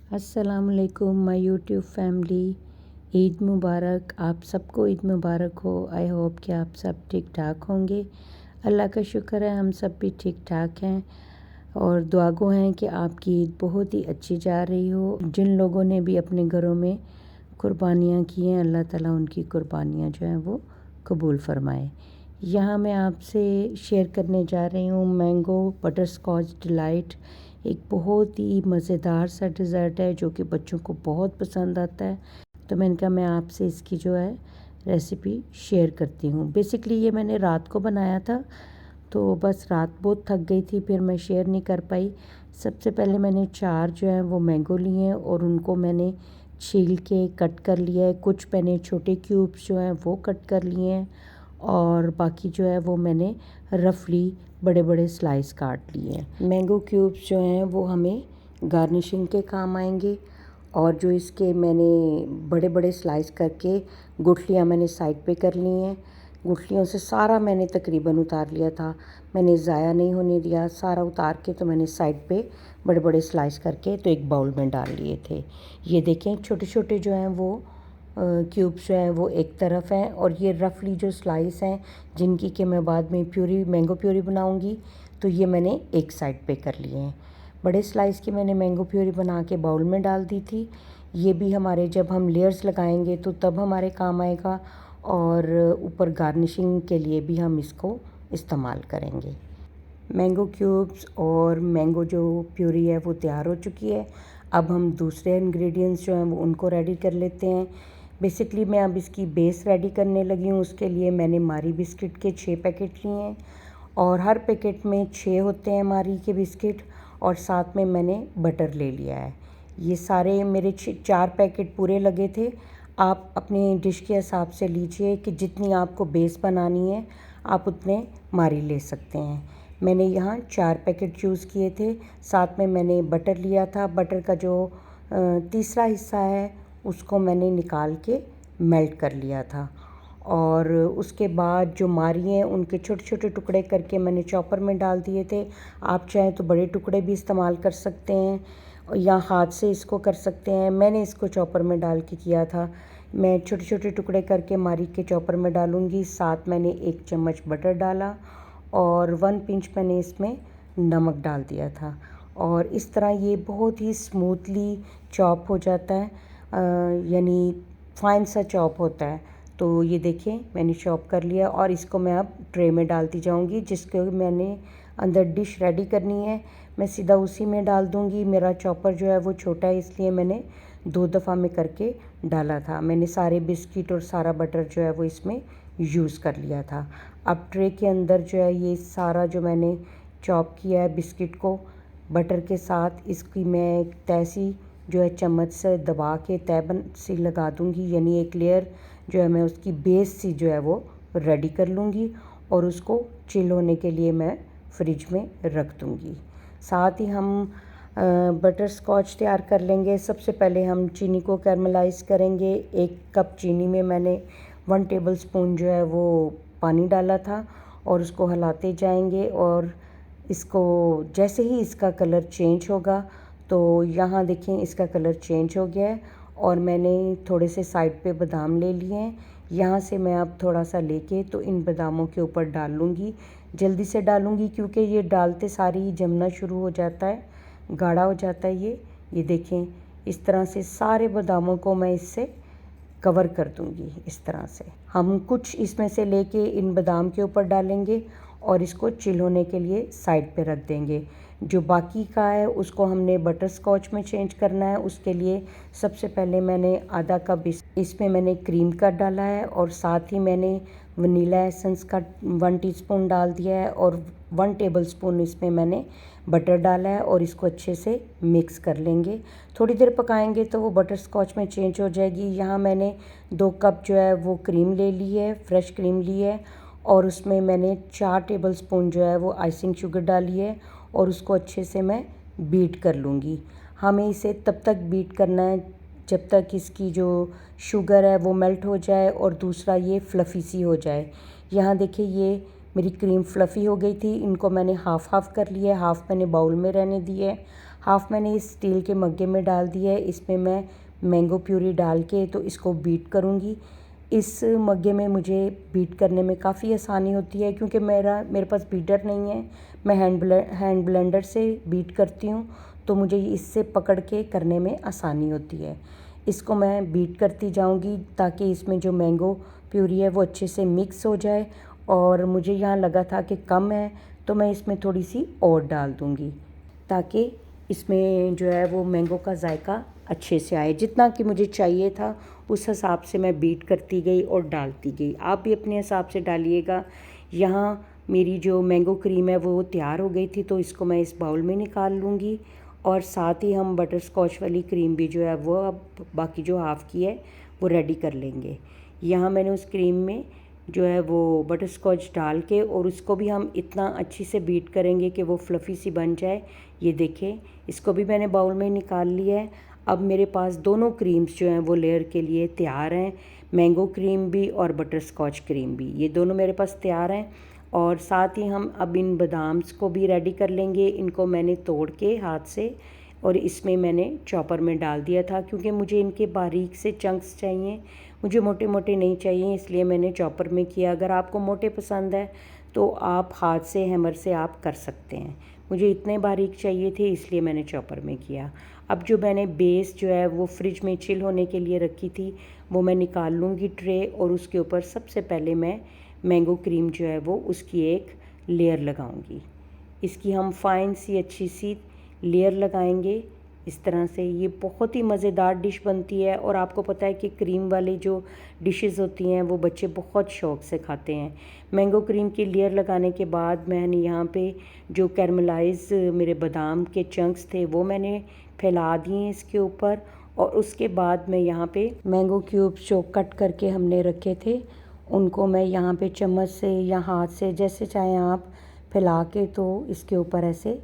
अस्सलामुअलैकुम my YouTube family. Eid मुबारक। आप सबको ईद मुबारक हो। आई होप कि आप सब ठीक ठाक होंगे। अल्लाह का शुक्र है हम सब भी ठीक ठाक हैं और दुआ गो हैं कि आपकी ईद बहुत ही अच्छी जा रही हो। जिन लोगों ने भी अपने घरों में कुर्बानियाँ की हैं, अल्लाह ताला उनकी कुर्बानियाँ जो हैं वो कबूल फ़रमाए। यहाँ मैं आपसे शेयर करने जा रही हूँ मैंगो बटर स्कॉच डिलाइट। एक बहुत ही मज़ेदार सा डिज़र्ट है जो कि बच्चों को बहुत पसंद आता है। तो मैंने कहा मैं आपसे इसकी जो है रेसिपी शेयर करती हूँ। बेसिकली ये मैंने रात को बनाया था, तो बस रात बहुत थक गई थी, फिर मैं शेयर नहीं कर पाई। सबसे पहले मैंने 4 जो है वो मैंगो लिए हैं और उनको मैंने छील के कट कर लिया है। कुछ मैंने छोटे क्यूब्स जो हैं वो कट कर लिए हैं और बाकी जो है वो मैंने रफली बड़े बड़े स्लाइस काट लिए हैं। मैंगो क्यूब्स जो हैं वो हमें गार्निशिंग के काम आएंगे और जो इसके मैंने बड़े बड़े स्लाइस करके गुठलियाँ मैंने साइड पे कर ली हैं। गुठलियों से सारा मैंने तकरीबन उतार लिया था, मैंने ज़ाया नहीं होने दिया। सारा उतार के तो मैंने साइड पे बड़े बड़े स्लाइस करके तो एक बाउल में डाल लिए थे। ये देखें छोटे छोटे जो हैं वो क्यूब्स जो हैं वो एक तरफ हैं और ये रफली जो स्लाइस हैं जिनकी कि मैं बाद में मैंगो प्यूरी बनाऊंगी, तो ये मैंने एक साइड पे कर लिए हैं। बड़े स्लाइस की मैंने मैंगो प्यूरी बना के बाउल में डाल दी थी। ये भी हमारे जब हम लेयर्स लगाएंगे तो तब हमारे काम आएगा और ऊपर गार्निशिंग के लिए भी हम इसको इस्तेमाल करेंगे। मैंगो क्यूब्स और मैंगो जो प्यूरी है वो तैयार हो चुकी है। अब हम दूसरे इंग्रेडिएंट्स जो हैं वो उनको रेडी कर लेते हैं। बेसिकली मैं अब इसकी बेस रेडी करने लगी हूँ। उसके लिए मैंने मारी बिस्किट के 6 पैकेट लिए हैं और हर पैकेट में 6 होते हैं मारी के बिस्किट और साथ में मैंने बटर ले लिया है। ये सारे मेरे 4 पैकेट पूरे लगे थे। आप अपने डिश के हिसाब से लीजिए कि जितनी आपको बेस बनानी है आप उतने मारी ले सकते हैं। मैंने यहाँ 4 पैकेट यूज़ किए थे। साथ में मैंने बटर लिया था। बटर का जो तीसरा हिस्सा है उसको मैंने निकाल के मेल्ट कर लिया था और उसके बाद जो मारी हैं उनके छोटे छोटे टुकड़े करके मैंने चॉपर में डाल दिए थे। आप चाहें तो बड़े टुकड़े भी इस्तेमाल कर सकते हैं या हाथ से इसको कर सकते हैं। मैंने इसको चॉपर में डाल के किया था। मैं छोटे छोटे टुकड़े करके मारी के चॉपर में डालूँगी। साथ मैंने 1 चम्मच बटर डाला और 1 पिंच मैंने इसमें नमक डाल दिया था और इस तरह ये बहुत ही स्मूथली चॉप हो जाता है, यानी फाइन सा चॉप होता है। तो ये देखिए मैंने चॉप कर लिया और इसको मैं अब ट्रे में डालती जाऊंगी। जिसके मैंने अंदर डिश रेडी करनी है मैं सीधा उसी में डाल दूंगी। मेरा चॉपर जो है वो छोटा है इसलिए मैंने 2 दफ़ा में करके डाला था। मैंने सारे बिस्किट और सारा बटर जो है वो इसमें यूज़ कर लिया था। अब ट्रे के अंदर जो है ये सारा जो मैंने चॉप किया है बिस्किट को बटर के साथ इसकी मैं तैसी जो है चम्मच से दबा के तय सी लगा दूंगी, यानी एक लेयर जो है मैं उसकी बेस सी जो है वो रेडी कर लूँगी और उसको चिल होने के लिए मैं फ्रिज में रख दूँगी। साथ ही हम बटर स्कॉच तैयार कर लेंगे। सबसे पहले हम चीनी को कैरमलाइज़ करेंगे। 1 कप चीनी में मैंने 1 टेबलस्पून जो है वो पानी डाला था और उसको हिलाते जाएंगे और इसको जैसे ही इसका कलर चेंज होगा, तो यहाँ देखें इसका कलर चेंज हो गया है और मैंने थोड़े से साइड पे बादाम ले लिए हैं। यहाँ से मैं अब थोड़ा सा लेके तो इन बादामों के ऊपर डाल लूँगी। जल्दी से डालूँगी क्योंकि ये डालते सारी ही जमना शुरू हो जाता है, गाढ़ा हो जाता है ये देखें इस तरह से सारे बादामों को मैं इससे कवर कर दूँगी। इस तरह से हम कुछ इसमें से लेके इन बादाम के ऊपर डालेंगे और इसको चिल होने के लिए साइड पे रख देंगे। जो बाकी का है उसको हमने बटर स्कॉच में चेंज करना है। उसके लिए सबसे पहले मैंने आधा कप इसमें मैंने क्रीम का डाला है और साथ ही मैंने वनीला एसेंस का 1 टीस्पून डाल दिया है और 1 टेबलस्पून इसमें मैंने बटर डाला है और इसको अच्छे से मिक्स कर लेंगे। थोड़ी देर पकाएंगे तो वो बटर स्कॉच में चेंज हो जाएगी। यहाँ मैंने 2 कप जो है वो क्रीम ले ली है, फ्रेश क्रीम ली है और उसमें मैंने 4 टेबलस्पून जो है वो आइसिंग शुगर डाली है और उसको अच्छे से मैं बीट कर लूँगी। हमें इसे तब तक बीट करना है जब तक इसकी जो शुगर है वो मेल्ट हो जाए और दूसरा ये फ्लफ़ी सी हो जाए। यहाँ देखिए ये मेरी क्रीम फ्लफ़ी हो गई थी। इनको मैंने हाफ़ कर लिया है, हाफ़ मैंने बाउल में रहने दी है, हाफ़ मैंने इस स्टील के मग्गे में डाल दिया है। इसमें मैं मैंगो प्यूरी डाल के तो इसको बीट करूँगी। इस मग्गे में मुझे बीट करने में काफ़ी आसानी होती है क्योंकि मेरे पास बीटर नहीं है। मैं हैंड ब्लेंडर से बीट करती हूँ, तो मुझे इससे पकड़ के करने में आसानी होती है। इसको मैं बीट करती जाऊँगी ताकि इसमें जो मैंगो प्यूरी है वो अच्छे से मिक्स हो जाए। और मुझे यहाँ लगा था कि कम है, तो मैं इसमें थोड़ी सी और डाल दूँगी ताकि इसमें जो है वो मैंगो का जायका अच्छे से आए। जितना कि मुझे चाहिए था उस हिसाब से मैं बीट करती गई और डालती गई। आप भी अपने हिसाब से डालिएगा। यहाँ मेरी जो मैंगो क्रीम है वो तैयार हो गई थी, तो इसको मैं इस बाउल में निकाल लूँगी। और साथ ही हम बटर स्कॉच वाली क्रीम भी जो है वो अब बाकी जो हाफ़ की है वो रेडी कर लेंगे। यहाँ मैंने उस क्रीम में जो है वो बटर स्कॉच डाल के और उसको भी हम इतना अच्छी से बीट करेंगे कि वो फ्लफ़ी सी बन जाए। ये देखें, इसको भी मैंने बाउल में निकाल लिया है। अब मेरे पास दोनों क्रीम्स जो हैं वो लेयर के लिए तैयार हैं, मैंगो क्रीम भी और बटर स्कॉच क्रीम भी। ये दोनों मेरे पास तैयार हैं। और साथ ही हम अब इन बादाम्स को भी रेडी कर लेंगे। इनको मैंने तोड़ के हाथ से और इसमें मैंने चॉपर में डाल दिया था क्योंकि मुझे इनके बारीक से चंक्स चाहिए, मुझे मोटे मोटे नहीं चाहिए, इसलिए मैंने चॉपर में किया। अगर आपको मोटे पसंद है तो आप हाथ से हैमर से आप कर सकते हैं। मुझे इतने बारीक चाहिए थे इसलिए मैंने चॉपर में किया। अब जो मैंने बेस जो है वो फ्रिज में चिल होने के लिए रखी थी वो मैं निकाल लूँगी ट्रे, और उसके ऊपर सबसे पहले मैं मैंगो क्रीम जो है वो उसकी एक लेयर लगाऊंगी। इसकी हम फाइन सी अच्छी सी लेयर लगाएंगे इस तरह से। ये बहुत ही मज़ेदार डिश बनती है और आपको पता है कि क्रीम वाली जो डिशेस होती हैं वो बच्चे बहुत शौक़ से खाते हैं। मैंगो क्रीम की लेयर लगाने के बाद मैंने यहाँ पे जो कैरमलाइज मेरे बादाम के चंक्स थे वो मैंने फैला दिए इसके ऊपर। और उसके बाद मैं यहाँ पे मैंगो क्यूब्स जो कट करके हमने रखे थे उनको मैं यहाँ पे चम्मच से या हाथ से जैसे चाहें आप फैला के तो इसके ऊपर ऐसे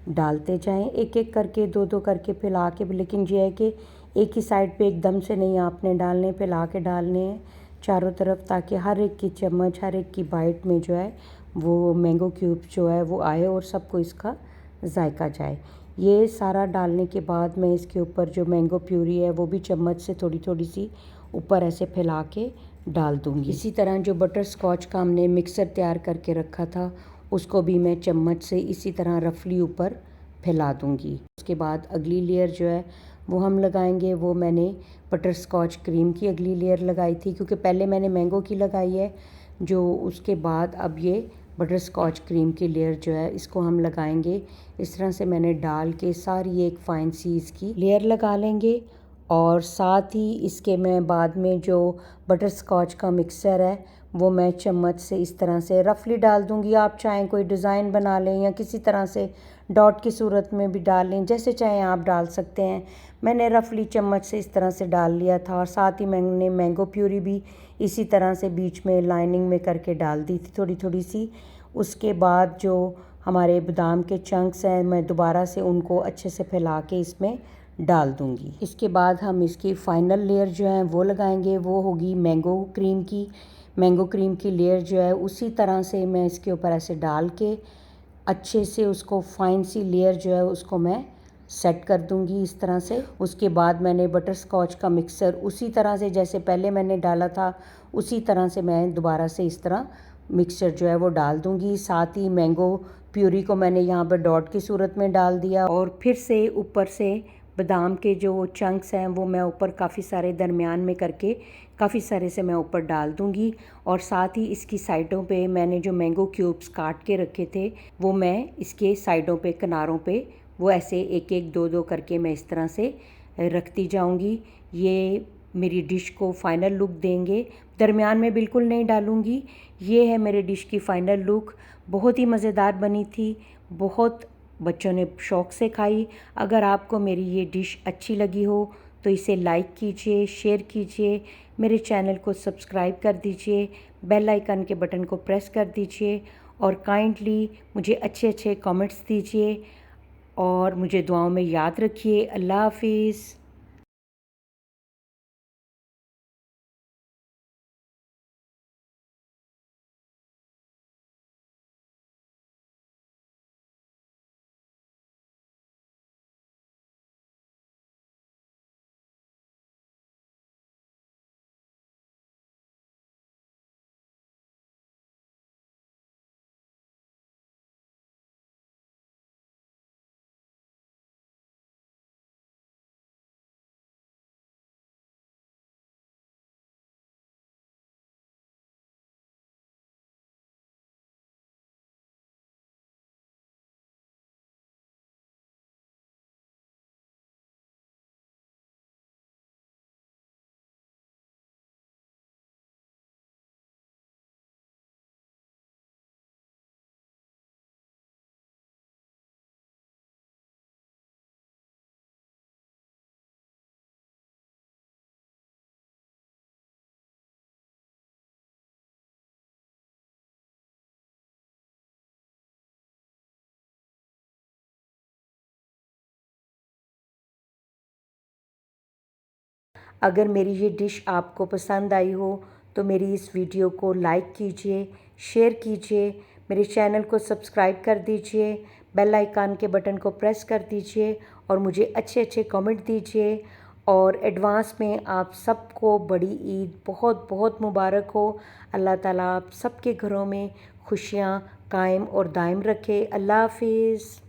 डालते जाएं, एक एक करके दो दो करके फैला के। लेकिन ये है कि एक ही साइड पे एकदम से नहीं आपने डालने, फैला के डालने हैं चारों तरफ, ताकि हर एक की चम्मच हर एक की बाइट में जो है वो मैंगो क्यूब जो है वो आए और सबको इसका जायका जाए। ये सारा डालने के बाद मैं इसके ऊपर जो मैंगो प्यूरी है वो भी चम्मच से थोड़ी थोड़ी सी ऊपर ऐसे फैला के डाल दूँगी। इसी तरह जो बटर स्कॉच का हमने मिक्सर तैयार करके रखा था उसको भी मैं चम्मच से इसी तरह रफली ऊपर फैला दूँगी। उसके बाद अगली लेयर जो है वो हम लगाएंगे। वो मैंने बटर स्कॉच क्रीम की अगली लेयर लगाई थी क्योंकि पहले मैंने मैंगो की लगाई है जो, उसके बाद अब ये बटर स्कॉच क्रीम की लेयर जो है इसको हम लगाएंगे। इस तरह से मैंने डाल के सारी एक फाइन सी इसकी लेयर लगा लेंगे। और साथ ही इसके मैं बाद में जो बटर स्कॉच का मिक्सर है वो मैं चम्मच से इस तरह से रफली डाल दूंगी। आप चाहें कोई डिज़ाइन बना लें या किसी तरह से डॉट की सूरत में भी डाल लें, जैसे चाहें आप डाल सकते हैं। मैंने रफली चम्मच से इस तरह से डाल लिया था। और साथ ही मैंने मैंगो प्यूरी भी इसी तरह से बीच में लाइनिंग में करके डाल दी थी थोड़ी थोड़ी सी। उसके बाद जो हमारे बादाम के चंक्स हैं मैं दोबारा से उनको अच्छे से फैला के इसमें डाल दूंगी। इसके बाद हम इसकी फ़ाइनल लेयर जो है वो लगाएंगे, वो होगी मैंगो क्रीम की। मैंगो क्रीम की लेयर जो है उसी तरह से मैं इसके ऊपर ऐसे डाल के अच्छे से उसको फाइन सी लेयर जो है उसको मैं सेट कर दूंगी इस तरह से। उसके बाद मैंने बटर स्कॉच का मिक्सर उसी तरह से जैसे पहले मैंने डाला था उसी तरह से मैं दोबारा से इस तरह मिक्सचर जो है वो डाल दूंगी। साथ ही मैंगो प्यूरी को मैंने यहाँ पर डॉट की सूरत में डाल दिया और फिर से ऊपर से बादाम के जो चंक्स हैं वो मैं ऊपर काफ़ी सारे दरमियान में करके काफ़ी सारे से मैं ऊपर डाल दूंगी। और साथ ही इसकी साइडों पे मैंने जो मैंगो क्यूब्स काट के रखे थे वो मैं इसके साइडों पे किनारों पे वो ऐसे एक एक दो दो करके मैं इस तरह से रखती जाऊंगी। ये मेरी डिश को फ़ाइनल लुक देंगे। दरमियान में बिल्कुल नहीं डालूंगी। ये है मेरे डिश की फ़ाइनल लुक। बहुत ही मज़ेदार बनी थी, बहुत बच्चों ने शौक़ से खाई। अगर आपको मेरी ये डिश अच्छी लगी हो तो इसे लाइक कीजिए, शेयर कीजिए, मेरे चैनल को सब्सक्राइब कर दीजिए, बेल आइकन के बटन को प्रेस कर दीजिए और काइंडली मुझे अच्छे अच्छे कमेंट्स दीजिए और मुझे दुआओं में याद रखिए। अल्लाह हाफिज़। अगर मेरी ये डिश आपको पसंद आई हो तो मेरी इस वीडियो को लाइक कीजिए, शेयर कीजिए, मेरे चैनल को सब्सक्राइब कर दीजिए, बेल आइकन के बटन को प्रेस कर दीजिए और मुझे अच्छे अच्छे कमेंट दीजिए। और एडवांस में आप सबको बड़ी ईद बहुत बहुत मुबारक हो। अल्लाह ताला आप सबके घरों में खुशियाँ कायम और दायम रखे। अल्लाह हाफिज़।